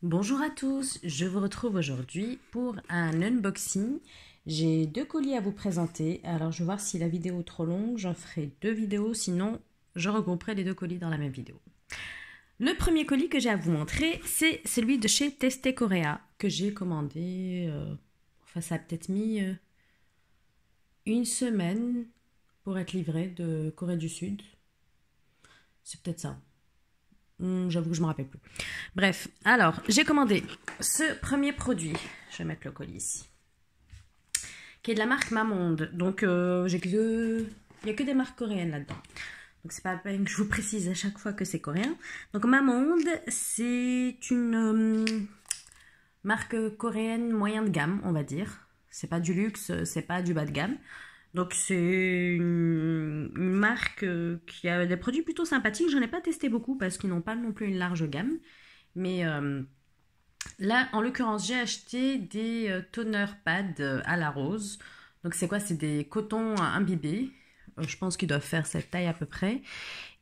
Bonjour à tous, je vous retrouve aujourd'hui pour un unboxing. J'ai deux colis à vous présenter, alors je vais voir si la vidéo est trop longue, j'en ferai deux vidéos, sinon je regrouperai les deux colis dans la même vidéo. Le premier colis que j'ai à vous montrer, c'est celui de chez Testé Korea, que j'ai commandé, ça a peut-être mis une semaine pour être livré de Corée du Sud. C'est peut-être ça. J'avoue que je ne me rappelle plus. Bref, alors, j'ai commandé ce premier produit. Je vais mettre le colis ici. Qui est de la marque Mamonde. Donc, il n'y a que des marques coréennes là-dedans. Donc, c'est pas la peine que je vous précise à chaque fois que c'est coréen. Donc, Mamonde, c'est une marque coréenne moyen de gamme, on va dire. C'est pas du luxe, c'est pas du bas de gamme. Donc c'est une marque qui a des produits plutôt sympathiques. J'en ai pas testé beaucoup parce qu'ils n'ont pas non plus une large gamme. Mais là, en l'occurrence, j'ai acheté des toner pads à la rose. Donc c'est quoi? C'est des cotons imbibés. Je pense qu'ils doivent faire cette taille à peu près.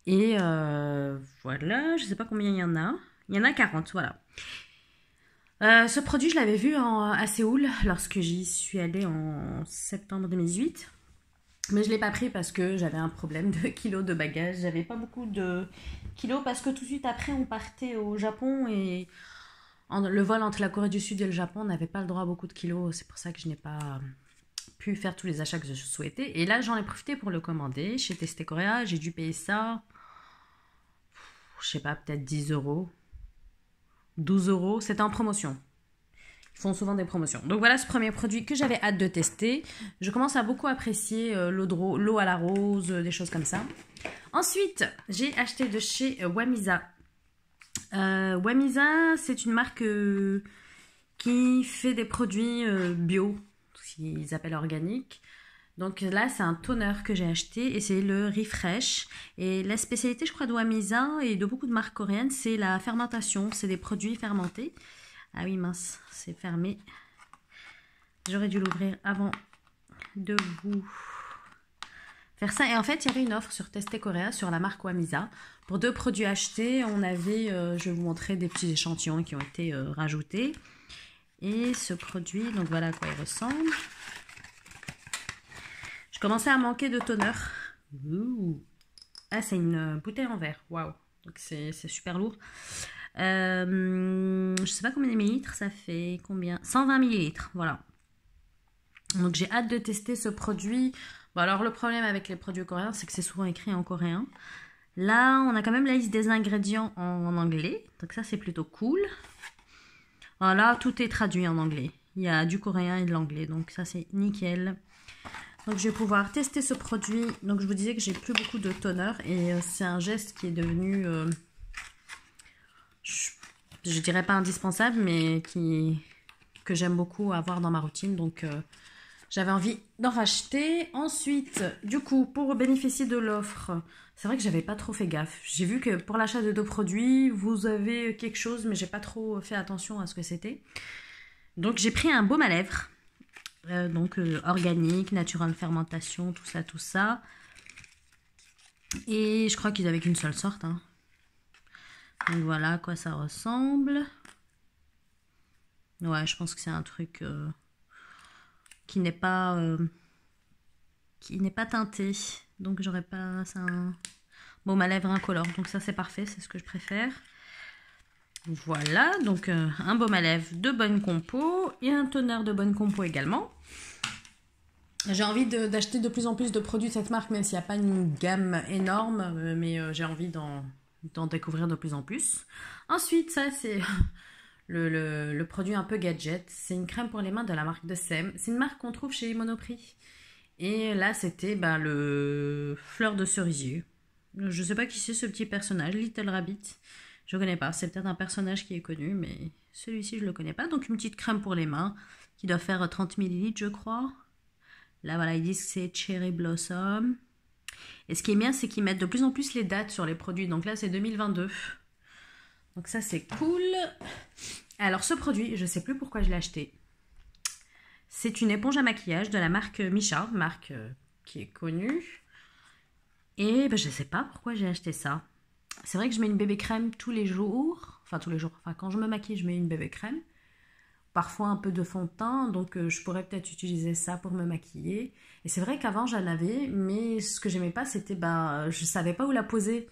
Et voilà, je sais pas combien il y en a. Il y en a 40, voilà. Ce produit, je l'avais vu à Séoul lorsque j'y suis allée en septembre 2018. Mais je ne l'ai pas pris parce que j'avais un problème de kilos de bagages. J'avais pas beaucoup de kilos parce que tout de suite après, on partait au Japon et le vol entre la Corée du Sud et le Japon n'avait pas le droit à beaucoup de kilos. C'est pour ça que je n'ai pas pu faire tous les achats que je souhaitais. Et là, j'en ai profité pour le commander chez Testé Korea. J'ai dû payer ça, je sais pas, peut-être 10 euros, 12 euros. C'était en promotion. Ils font souvent des promotions. Donc voilà ce premier produit que j'avais hâte de tester. Je commence à beaucoup apprécier l'eau à la rose, des choses comme ça. Ensuite, j'ai acheté de chez Wamisa. Wamisa, c'est une marque qui fait des produits bio, ce qu'ils appellent organiques. Donc là, c'est un toner que j'ai acheté et c'est le Refresh. Et la spécialité, je crois, de Wamisa et de beaucoup de marques coréennes, c'est la fermentation. C'est des produits fermentés. Ah oui, mince, c'est fermé. J'aurais dû l'ouvrir avant de vous faire ça. Et en fait, il y avait une offre sur Testé Korea sur la marque Wamisa. Pour deux produits achetés, on avait, je vais vous montrer des petits échantillons qui ont été rajoutés. Et ce produit, donc voilà à quoi il ressemble. Je commençais à manquer de toner. Ouh. Ah, c'est une bouteille en verre. Waouh. Donc c'est super lourd. Je sais pas combien de millilitres ça fait, combien, 120 millilitres, voilà. Donc j'ai hâte de tester ce produit. Bon, alors le problème avec les produits coréens, c'est que c'est souvent écrit en coréen. Là, on a quand même la liste des ingrédients en anglais, donc ça c'est plutôt cool. Voilà, tout est traduit en anglais. Il y a du coréen et de l'anglais, donc ça c'est nickel. Donc je vais pouvoir tester ce produit. Donc je vous disais que j'ai plus beaucoup de toner et c'est un geste qui est devenu je dirais pas indispensable, mais que j'aime beaucoup avoir dans ma routine. Donc, j'avais envie d'en racheter. Ensuite, du coup, pour bénéficier de l'offre, c'est vrai que j'avais pas trop fait gaffe. J'ai vu que pour l'achat de deux produits, vous avez quelque chose, mais j'ai pas trop fait attention à ce que c'était. Donc, j'ai pris un baume à lèvres. Organique, naturel fermentation, tout ça, tout ça. Et je crois qu'ils avaient qu'une seule sorte, hein. Donc voilà à quoi ça ressemble. Ouais, je pense que c'est un truc qui n'est pas teinté. Donc j'aurais pas ça. Baume à lèvres incolore. Donc ça c'est parfait, c'est ce que je préfère. Voilà, donc un baume à lèvres de bonne compo et un toner de bonne compo également. J'ai envie d'acheter de plus en plus de produits de cette marque, même s'il n'y a pas une gamme énorme, mais j'ai envie d'en découvrir de plus en plus. Ensuite, ça c'est le produit un peu gadget. C'est une crème pour les mains de la marque de Sem. C'est une marque qu'on trouve chez Monoprix. Et là, c'était le fleur de cerisier. Je sais pas qui c'est ce petit personnage, Little Rabbit. Je connais pas. C'est peut-être un personnage qui est connu, mais celui-ci, je le connais pas. Donc, une petite crème pour les mains qui doit faire 30 ml, je crois. Là, voilà, ils disent que c'est Cherry Blossom. Et ce qui est bien, c'est qu'ils mettent de plus en plus les dates sur les produits. Donc là, c'est 2022. Donc ça, c'est cool. Alors, ce produit, je ne sais plus pourquoi je l'ai acheté. C'est une éponge à maquillage de la marque Missha, marque qui est connue. Et ben, je ne sais pas pourquoi j'ai acheté ça. c'est vrai que je mets une bébé crème tous les jours. Enfin, tous les jours. Enfin, quand je me maquille, je mets une bébé crème. Parfois un peu de fond de teint, donc je pourrais peut-être utiliser ça pour me maquiller. Et c'est vrai qu'avant j'en avais, mais ce que j'aimais pas, c'était je savais pas où la poser.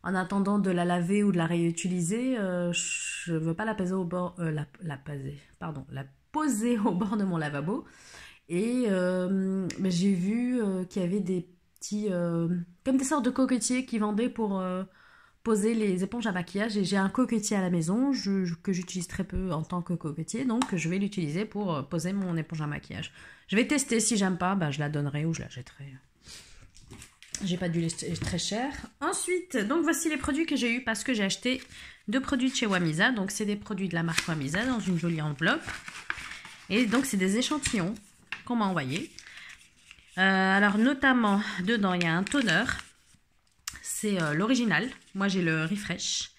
En attendant de la laver ou de la réutiliser, je veux pas la poser au bord, la poser au bord de mon lavabo. Et mais j'ai vu qu'il y avait des petits, comme des sortes de coquetiers qui vendaient pour poser les éponges à maquillage. Et j'ai un coquetier à la maison que j'utilise très peu en tant que coquetier, donc je vais l'utiliser pour poser mon éponge à maquillage. Je vais tester, si j'aime pas, je la donnerai ou je la jetterai. J'ai pas dû les très cher. Ensuite, donc voici les produits que j'ai eu parce que j'ai acheté 2 produits de chez Wamisa. Donc c'est des produits de la marque Wamisa dans une jolie enveloppe. Et donc c'est des échantillons qu'on m'a envoyés. Alors notamment, dedans il y a un toner. C'est l'original. Moi j'ai le Refresh.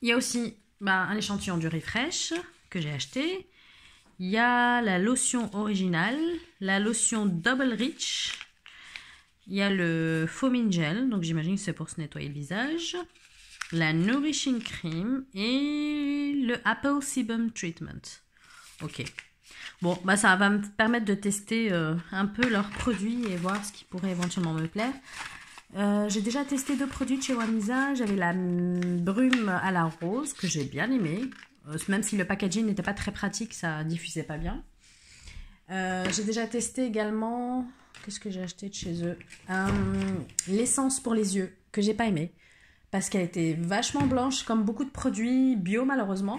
Il y a aussi un échantillon du Refresh que j'ai acheté. Il y a la lotion originale, la lotion Double Rich. Il y a le Foaming Gel, donc j'imagine que c'est pour se nettoyer le visage. La Nourishing Cream et le Apple Sebum Treatment. Ok. Bon, ça va me permettre de tester un peu leurs produits et voir ce qui pourrait éventuellement me plaire. J'ai déjà testé 2 produits de chez Wamisa. J'avais la brume à la rose que j'ai bien aimé. Même si le packaging n'était pas très pratique, ça diffusait pas bien. J'ai déjà testé également... Qu'est-ce que j'ai acheté de chez eux? L'essence pour les yeux, que j'ai pas aimé. Parce qu'elle était vachement blanche, comme beaucoup de produits bio, malheureusement.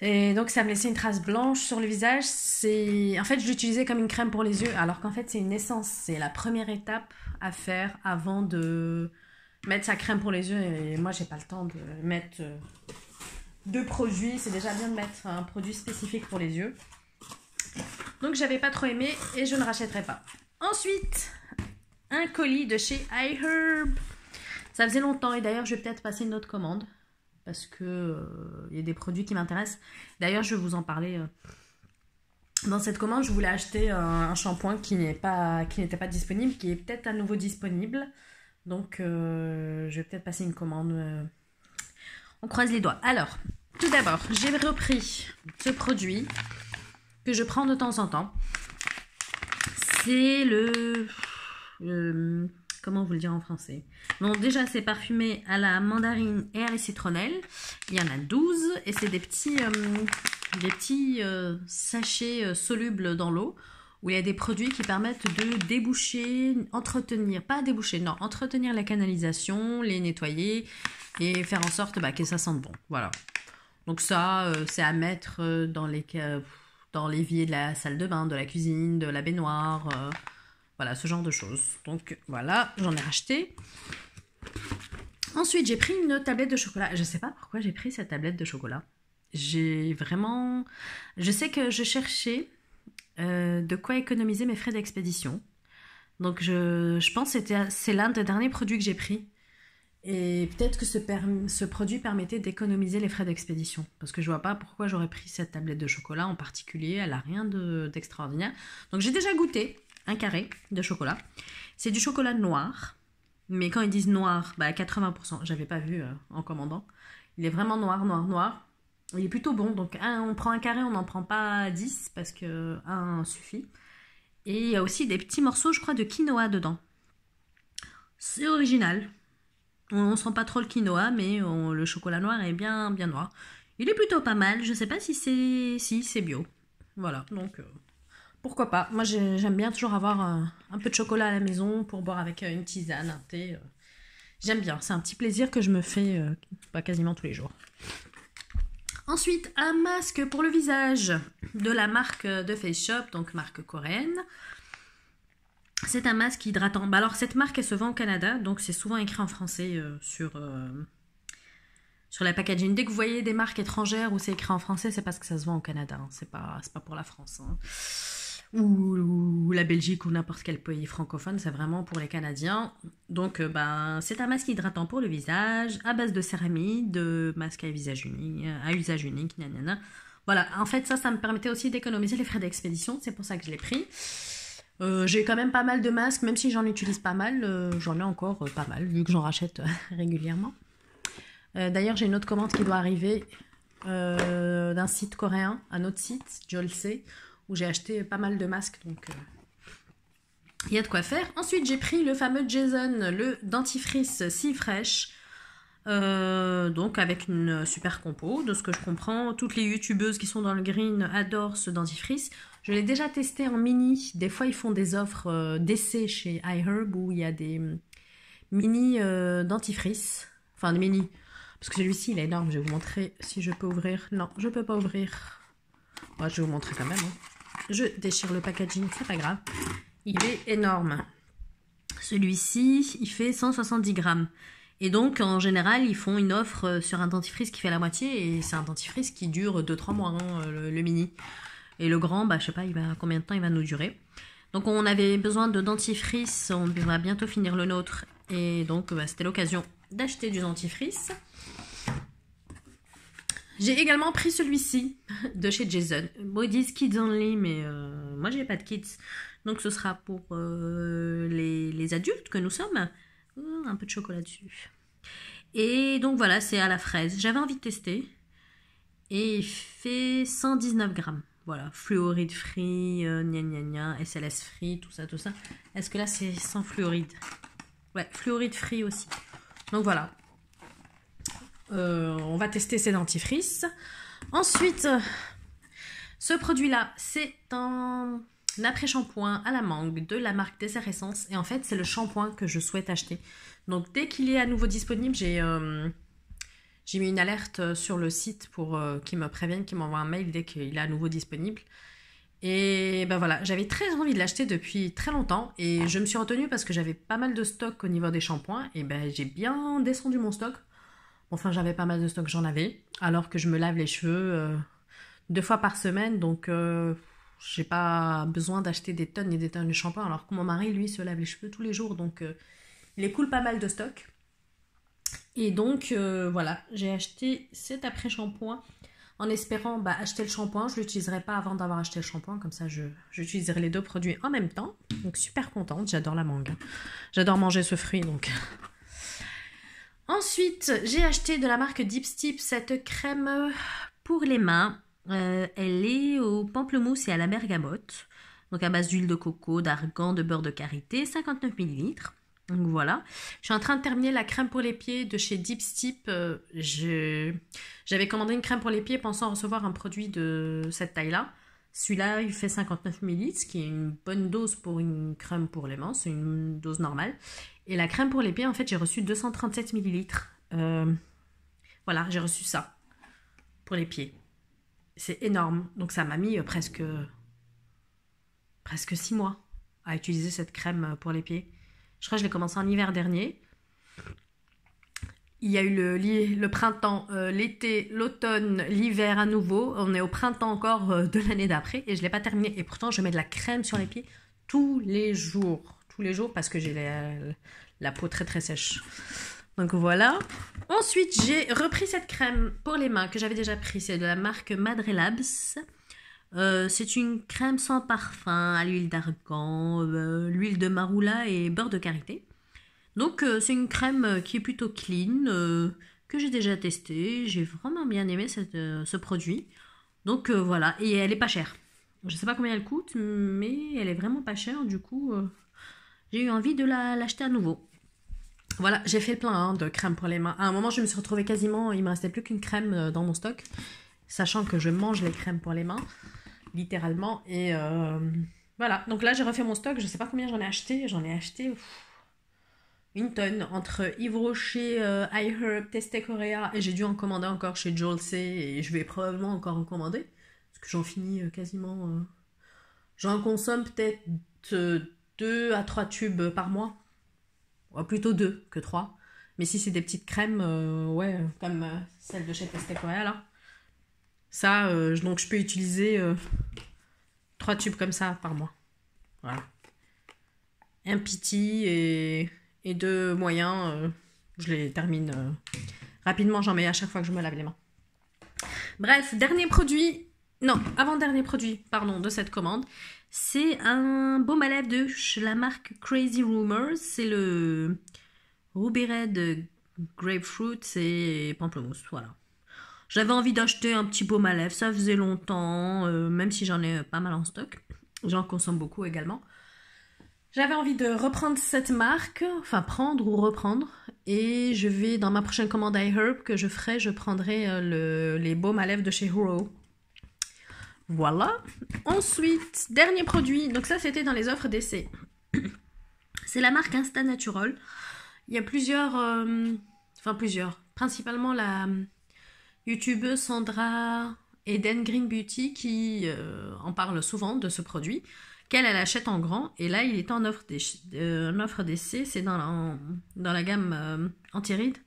Et donc, ça me laissait une trace blanche sur le visage. En fait, je l'utilisais comme une crème pour les yeux, alors qu'en fait, c'est une essence. C'est la première étape à faire avant de mettre sa crème pour les yeux. Et moi, j'ai pas le temps de mettre 2 produits. C'est déjà bien de mettre un produit spécifique pour les yeux. Donc j'avais pas trop aimé et je ne rachèterai pas. Ensuite, un colis de chez iHerb. Ça faisait longtemps et d'ailleurs je vais peut-être passer une autre commande parce que y a des produits qui m'intéressent. D'ailleurs je vais vous en parler. Dans cette commande, je voulais acheter un shampoing qui n'était pas disponible, qui est peut-être à nouveau disponible. Donc je vais peut-être passer une commande. On croise les doigts. Alors, tout d'abord, j'ai repris ce produit que je prends de temps en temps. C'est comment vous le dire en français? Donc déjà c'est parfumé à la mandarine, air et citronnelle. Il y en a 12 et c'est des petits sachets solubles dans l'eau où il y a des produits qui permettent de déboucher, entretenir la canalisation, les nettoyer et faire en sorte que ça sente bon. Voilà. Donc ça c'est à mettre dans l'évier de la salle de bain, de la cuisine, de la baignoire, voilà, ce genre de choses. Donc voilà, j'en ai racheté. Ensuite, j'ai pris une tablette de chocolat. Je ne sais pas pourquoi j'ai pris cette tablette de chocolat. Je sais que je cherchais de quoi économiser mes frais d'expédition. Donc je pense que c'est l'un des derniers produits que j'ai pris. Et peut-être que ce produit permettait d'économiser les frais d'expédition. Parce que je vois pas pourquoi j'aurais pris cette tablette de chocolat en particulier. Elle a rien d'extraordinaire. Donc j'ai déjà goûté un carré de chocolat. C'est du chocolat noir. Mais quand ils disent noir, 80%. J'avais pas vu en commandant. Il est vraiment noir. Il est plutôt bon. Donc on prend un carré, on n'en prend pas 10 parce que un suffit. Et il y a aussi des petits morceaux, je crois, de quinoa dedans. C'est original. On ne sent pas trop le quinoa, mais le chocolat noir est bien noir. Il est plutôt pas mal. Je ne sais pas si c'est bio. Voilà, donc pourquoi pas. Moi, j'aime bien toujours avoir un peu de chocolat à la maison pour boire avec une tisane, un thé. J'aime bien. C'est un petit plaisir que je me fais quasiment tous les jours. Ensuite, un masque pour le visage de la marque de Face Shop, donc marque coréenne. C'est un masque hydratant. Alors, cette marque, elle se vend au Canada, donc c'est souvent écrit en français sur la packaging. Dès que vous voyez des marques étrangères où c'est écrit en français, c'est parce que ça se vend au Canada. Hein. C'est pas pour la France. Hein. Ou la Belgique ou n'importe quel pays francophone, c'est vraiment pour les Canadiens. Donc, c'est un masque hydratant pour le visage, à base de céramide, de masque à usage unique, Voilà, en fait, ça me permettait aussi d'économiser les frais d'expédition. C'est pour ça que je l'ai pris. J'ai quand même pas mal de masques, même si j'en utilise pas mal, j'en ai encore pas mal, vu que j'en rachète régulièrement. D'ailleurs, j'ai une autre commande qui doit arriver d'un site coréen, un autre site, Jolse, où j'ai acheté pas mal de masques, donc il y a de quoi faire. Ensuite, j'ai pris le fameux Jason, le dentifrice si fraîche, donc avec une super compo. De ce que je comprends, toutes les youtubeuses qui sont dans le green adorent ce dentifrice. Je l'ai déjà testé en mini. Des fois, ils font des offres d'essai chez iHerb où il y a des mini dentifrices. Enfin, des mini. Parce que celui-ci, il est énorme. Je vais vous montrer si je peux ouvrir. Non, je peux pas ouvrir. Ouais, je vais vous montrer quand même. Hein. Je déchire le packaging, c'est pas grave. Il est énorme. Celui-ci, il fait 170 grammes. Et donc, en général, ils font une offre sur un dentifrice qui fait la moitié. Et c'est un dentifrice qui dure 2-3 mois, hein, le mini. Et le grand, bah, je sais pas combien de temps il va nous durer. Donc, on avait besoin de dentifrice. On va bientôt finir le nôtre. Et donc, bah, c'était l'occasion d'acheter du dentifrice. J'ai également pris celui-ci de chez Jason. Bon, ils disent kids only, mais moi, j'ai pas de kids. Donc, ce sera pour les adultes que nous sommes. Un peu de chocolat dessus. Et donc, voilà, c'est à la fraise. J'avais envie de tester. Et il fait 119 grammes. Voilà, fluoride free, gna gna gna, SLS free, tout ça, tout ça. Est-ce que là, c'est sans fluoride? Ouais, fluoride free aussi. Donc, voilà. On va tester ces dentifrices. Ensuite, ce produit-là, c'est un après-shampoing à la mangue de la marque Dessert Essence. Et en fait, c'est le shampoing que je souhaite acheter. Donc, dès qu'il est à nouveau disponible, j'ai mis une alerte sur le site pour qu'ils me préviennent, qu'ils m'envoient un mail dès qu'il est à nouveau disponible. Et ben voilà, j'avais très envie de l'acheter depuis très longtemps. Et je me suis retenue parce que j'avais pas mal de stock au niveau des shampoings. Et ben j'ai bien descendu mon stock. Enfin, j'avais pas mal de stock, j'en avais. Alors que je me lave les cheveux 2 fois par semaine. Donc, j'ai pas besoin d'acheter des tonnes et des tonnes de shampoing. Alors que mon mari, lui, se lave les cheveux tous les jours. Donc, il écoule pas mal de stock. Et donc, voilà, j'ai acheté cet après-shampoing en espérant acheter le shampoing. Je ne l'utiliserai pas avant d'avoir acheté le shampoing. Comme ça, j'utiliserai les deux produits en même temps. Donc, super contente. J'adore la mangue. J'adore manger ce fruit, donc... Ensuite, j'ai acheté de la marque Dipstip cette crème pour les mains. Elle est au pamplemousse et à la bergamote. Donc à base d'huile de coco, d'argan, de beurre de karité, 59 ml. Donc voilà. Je suis en train de terminer la crème pour les pieds de chez Dipstip. J'avais commandé une crème pour les pieds pensant recevoir un produit de cette taille-là. Celui-là, il fait 59 ml, ce qui est une bonne dose pour une crème pour les mains. C'est une dose normale. Et la crème pour les pieds, en fait, j'ai reçu 237 ml. Voilà, j'ai reçu ça pour les pieds. C'est énorme. Donc ça m'a mis presque 6 mois à utiliser cette crème pour les pieds. Je crois que je l'ai commencé en hiver dernier. Il y a eu le printemps, l'été, l'automne, l'hiver à nouveau. On est au printemps encore de l'année d'après et je ne l'ai pas terminé. Et pourtant, je mets de la crème sur les pieds tous les jours. Tous les jours parce que j'ai la peau très très sèche. Donc voilà. Ensuite, j'ai repris cette crème pour les mains que j'avais déjà pris. C'est de la marque Madre Labs. C'est une crème sans parfum à l'huile d'argan, l'huile de marula et beurre de karité. Donc c'est une crème qui est plutôt clean, que j'ai déjà testée. J'ai vraiment bien aimé ce produit. Donc voilà, et elle est pas chère. Je sais pas combien elle coûte, mais elle est vraiment pas chère. Du coup, j'ai eu envie de l'acheter à nouveau. Voilà, j'ai fait le plein de crème pour les mains. À un moment, je me suis retrouvée quasiment, il me restait plus qu'une crème dans mon stock. Sachant que je mange les crèmes pour les mains, littéralement. Et voilà, donc là j'ai refait mon stock. Je sais pas combien j'en ai acheté. J'en ai acheté... une tonne entre Yves Rocher, iHerb, Teste Korea et j'ai dû en commander encore chez Jolse et je vais probablement encore en commander parce que j'en finis quasiment. J'en consomme peut-être 2 à 3 tubes par mois. Ouais, plutôt 2 que 3. Mais si c'est des petites crèmes, ouais, comme celle de chez Teste Korea là, ça, donc je peux utiliser 3 tubes comme ça par mois. Voilà. Un petit et 2 moyens, je les termine rapidement, j'en mets à chaque fois que je me lave les mains. Bref, dernier produit, Non, avant-dernier produit, pardon, de cette commande. C'est un baume à lèvres de la marque Crazy Rumors. C'est le Ruby Red Grapefruit et Pamplemousse, voilà. J'avais envie d'acheter un petit baume à lèvres, ça faisait longtemps, même si j'en ai pas mal en stock. J'en consomme beaucoup également. J'avais envie de reprendre cette marque, enfin prendre ou reprendre, et je vais dans ma prochaine commande iHerb que je ferai, je prendrai les baumes à lèvres de chez Huro. Voilà. Ensuite, dernier produit, donc ça c'était dans les offres d'essai. C'est la marque Insta Natural. Il y a plusieurs, principalement la youtubeuse Sandra Eden Green Beauty qui en parle souvent de ce produit, qu'elle achète en grand, et là il est en offre d'essai, c'est dans la gamme anti-rides.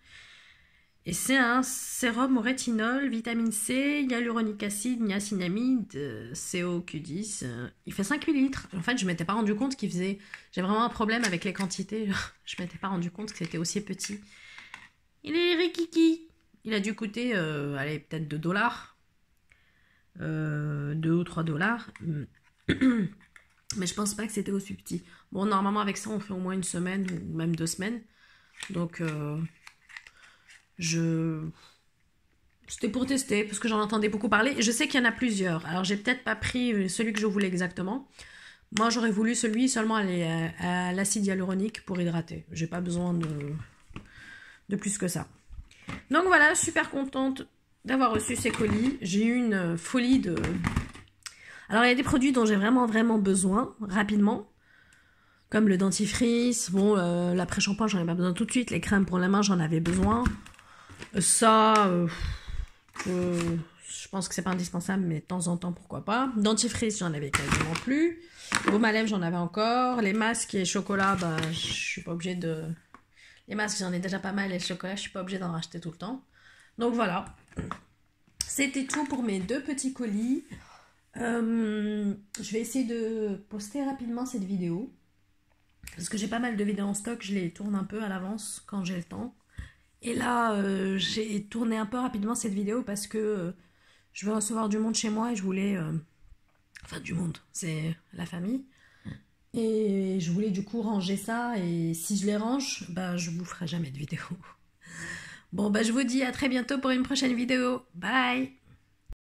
Et c'est un sérum au rétinol, vitamine C, hyaluronique acide, niacinamide, CoQ10. Il fait 5 millilitres. En fait, je m'étais pas rendu compte qu'il faisait... J'ai vraiment un problème avec les quantités. Je m'étais pas rendu compte que c'était aussi petit. Il est rikiki. Il a dû coûter, allez, peut-être 2 dollars. 2 ou 3 dollars. Mais je pense pas que c'était aussi petit. Bon, normalement, avec ça, on fait au moins une semaine ou même 2 semaines. Donc... C'était pour tester, parce que j'en entendais beaucoup parler. Je sais qu'il y en a plusieurs. Alors, j'ai peut-être pas pris celui que je voulais exactement. Moi, j'aurais voulu celui seulement à l'acide hyaluronique pour hydrater. J'ai pas besoin de plus que ça. Donc voilà, super contente d'avoir reçu ces colis. J'ai eu une folie de... Alors, il y a des produits dont j'ai vraiment besoin, rapidement. Comme le dentifrice. Bon, l'après-shampoing, j'en ai pas besoin tout de suite. Les crèmes pour la main, j'en avais besoin. Ça, je pense que c'est pas indispensable, mais de temps en temps, pourquoi pas. Dentifrice, j'en avais quasiment plus. Baume à lèvres, j'en avais encore. Les masques et chocolat, bah, je suis pas obligée de... Les masques, j'en ai déjà pas mal, et le chocolat, je suis pas obligée d'en racheter tout le temps. Donc voilà. C'était tout pour mes 2 petits colis. Je vais essayer de poster rapidement cette vidéo. Parce que j'ai pas mal de vidéos en stock, je les tourne un peu à l'avance quand j'ai le temps. Et là, j'ai tourné un peu rapidement cette vidéo parce que je vais recevoir du monde chez moi et je voulais... enfin, du monde, c'est la famille. Et je voulais du coup ranger ça, et si je les range, bah, je vous ferai jamais de vidéo. Bon, bah, je vous dis à très bientôt pour une prochaine vidéo. Bye!